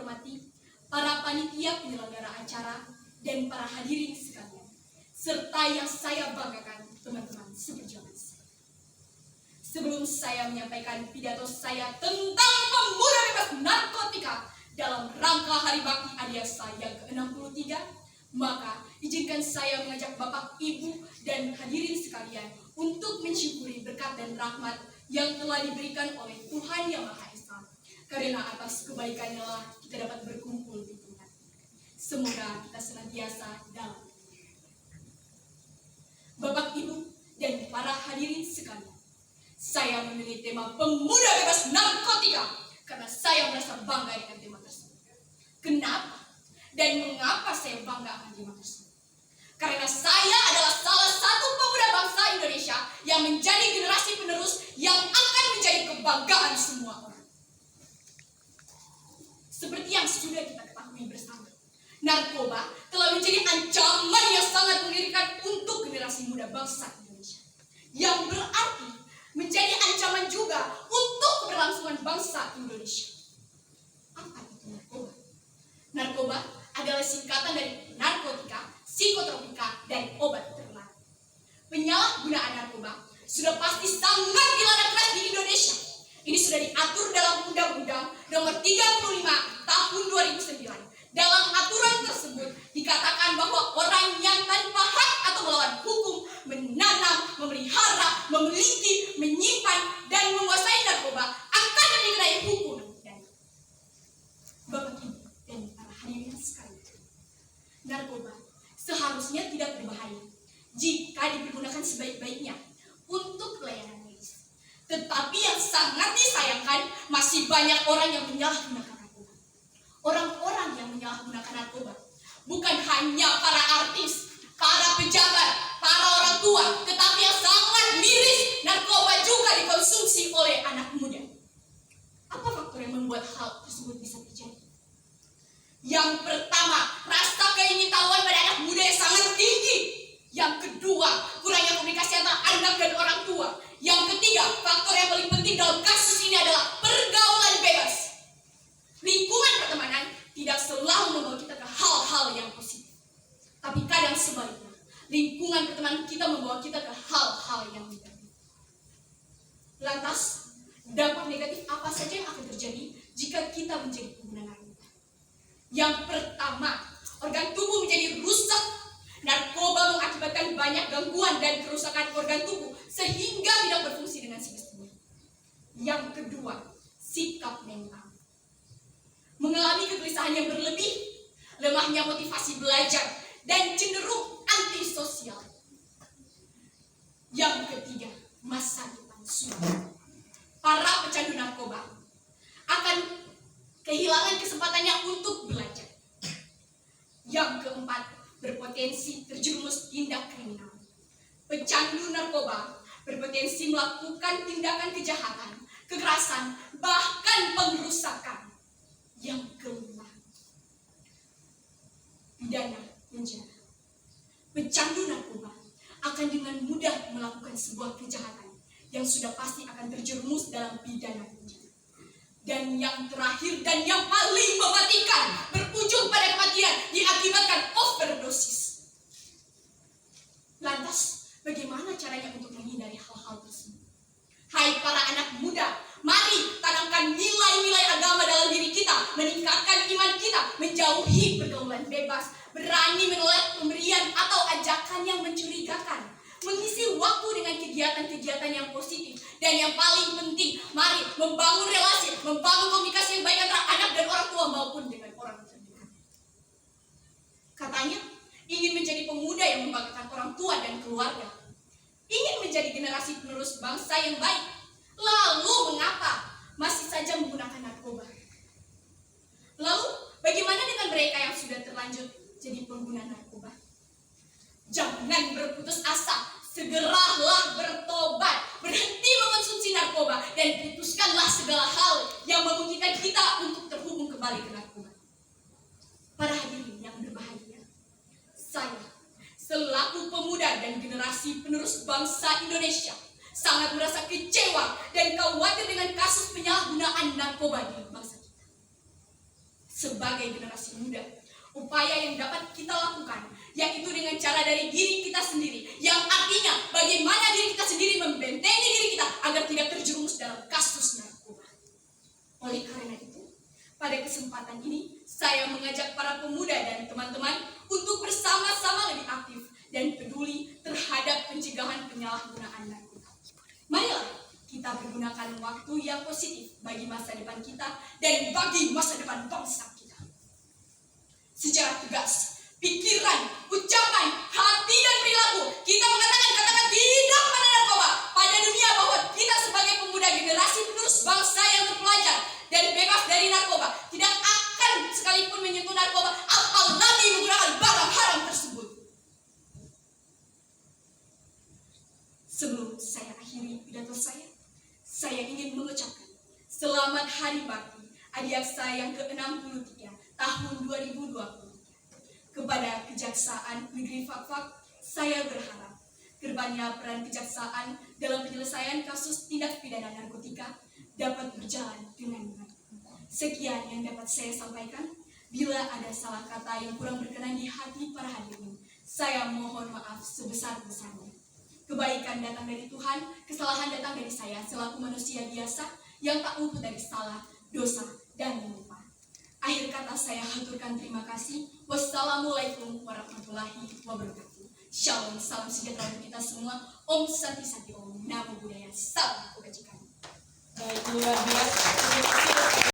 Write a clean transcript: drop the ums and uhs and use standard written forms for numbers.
hormati para panitia penyelenggara acara dan para hadirin sekalian, serta yang saya banggakan teman-teman seperjuangan saya. Sebelum saya menyampaikan pidato saya tentang pemuda bebas narkotika dalam rangka Hari Bakti Adiasa yang ke-63, maka izinkan saya mengajak Bapak, Ibu, dan hadirin sekalian untuk mensyukuri berkat dan rahmat yang telah diberikan oleh Tuhan Yang Maha Esa. Karena atas kebaikannya lah kita dapat berkumpul di tempat ini. Semoga kita senantiasa dalam. Bapak, Ibu, dan para hadirin sekalian, saya memilih tema pemuda bebas narkotika karena saya merasa bangga dengan tema tersebut. Kenapa dan mengapa saya bangga akan tema tersebut? Karena saya adalah salah satu pemuda bangsa Indonesia yang menjadi generasi penerus yang akan menjadi kebanggaan semua orang. Seperti yang sudah kita ketahui bersama, narkoba telah menjadi ancaman yang sangat mengerikan untuk generasi muda bangsa Indonesia. Yang berarti menjadi ancaman juga untuk keberlangsungan bangsa Indonesia. Apa itu narkoba? Narkoba adalah singkatan dari narkotika, psikotropika, dan obat terlarang. Penyalahgunaan narkoba sudah pasti sangat dilarang keras di Indonesia. Ini sudah diatur dalam Undang-Undang Nomor 35 Tahun 2009. Dalam aturan tersebut dikatakan bahwa orang yang tanpa hak atau melawan hukum menanam, memelihara, memiliki, menyimpan, dan menguasai narkoba akan dikenai hukum dan Bapak, Ibu, dan para hadirin sekalian, narkoba seharusnya tidak berbahaya jika dipergunakan sebaik-baiknya untuk pelayanan medis. Tetapi yang sangat disayangkan, masih banyak orang yang menyalahgunakan narkoba. Orang-orang yang menyalahgunakan narkoba bukan hanya para artis, para pejabat, para orang tua, tetapi yang sangat miris, narkoba juga dikonsumsi oleh anak muda. Apa faktor yang membuat hal tersebut bisa terjadi? Yang pertama, rasa keingintahuan pada anak muda yang sangat tinggi. Yang kedua, kurangnya komunikasi antara anak dan orang tua. Yang ketiga, faktor yang paling penting dalam kasus ini adalah pergaulan bebas. Lingkungan pertemanan tidak selalu membawa kita ke hal-hal yang positif. Tapi kadang sebaliknya, lingkungan pertemanan kita membawa kita ke hal-hal yang negatif. Lantas, dampak negatif apa saja yang akan terjadi jika kita menjadi pengguna narkoba? Yang pertama, organ tubuh menjadi rusak. Narkoba mengakibatkan banyak gangguan dan kerusakan organ tubuh sehingga tidak berfungsi dengan semestinya. Yang kedua, sikap mental. Mengalami kegelisahan yang berlebih, lemahnya motivasi belajar, dan cenderung antisosial. Yang ketiga, masa depan sulit. Para pecandu narkoba akan kehilangan kesempatannya untuk belajar. Yang keempat, berpotensi terjerumus tindak kriminal. Pecandu narkoba berpotensi melakukan tindakan kejahatan, kekerasan, bahkan pengrusakan. Yang kelima, pidana penjara. Pecandu narkoba akan dengan mudah melakukan sebuah kejahatan yang sudah pasti akan terjerumus dalam pidana penjara. Dan yang terakhir dan yang paling mematikan, berujung pada kematian diakibatkan overdosis. Lantas, bagaimana caranya untuk menghindari hal-hal tersebut? Hai para anak muda, mari tanamkan nilai-nilai agama dalam diri kita, meningkatkan iman kita, menjauhi pergaulan bebas, berani menolak pemberian atau ajakan yang mencurigakan, mengisi waktu dengan kegiatan-kegiatan yang positif, dan yang paling penting, mari membangun relasi, membangun komunikasi yang baik antara anak dan orang tua maupun dengan orang terdekat. Katanya, ingin menjadi pemuda yang membanggakan orang tua dan keluarga, ingin menjadi generasi penerus bangsa yang baik. Lalu mengapa masih saja menggunakan narkoba? Lalu bagaimana dengan mereka yang sudah terlanjur jadi pengguna narkoba? Jangan berputus asa, segeralah bertobat, berhenti mengonsumsi narkoba, dan putuskanlah segala hal yang memungkinkan kita untuk terhubung kembali ke narkoba. Para hadirin yang berbahagia, saya selaku pemuda dan generasi penerus bangsa Indonesia sangat merasa kecewa dan khawatir dengan kasus penyalahgunaan narkoba di bangsa kita. sebagai generasi muda, upaya yang dapat kita lakukan yaitu dengan cara dari diri kita sendiri, yang artinya bagaimana diri kita sendiri membentengi diri kita agar tidak terjerumus dalam kasus narkoba. Oleh karena itu, pada kesempatan ini saya mengajak para pemuda dan teman-teman untuk bersama-sama lebih aktif dan peduli terhadap pencegahan penyalahgunaan narkoba. Marilah kita menggunakan waktu yang positif bagi masa depan kita dan bagi masa depan bangsa kita. Secara tegas, pikiran, ucapan, hati, dan perilaku kita katakan tidak pada narkoba, pada dunia, bahwa kita sebagai pemuda generasi penerus bangsa yang terpelajar dan bebas dari narkoba tidak akan sekalipun menyentuh narkoba, apalagi menggunakan barang haram tersebut. Sebelum saya akhiri pidato saya ingin mengucapkan selamat Hari Bakti Adiaksa yang ke-63 tahun 2020. Kepada Kejaksaan Negeri Fakfak, saya berharap kedepannya peran kejaksaan dalam penyelesaian kasus tindak pidana narkotika dapat berjalan dengan baik. Sekian yang dapat saya sampaikan. Bila ada salah kata yang kurang berkenan di hati para hadirin, saya mohon maaf sebesar-besarnya. Kebaikan datang dari Tuhan, kesalahan datang dari saya selaku manusia biasa yang tak luput dari salah, dosa, dan lupa. Akhir kata saya haturkan terima kasih. Wassalamualaikum warahmatullahi wabarakatuh. Shalom, salam sejahtera untuk kita semua. Om Santi Santi Om. Namo Buddhaya. Salam kebajikan. Baik, luar biasa.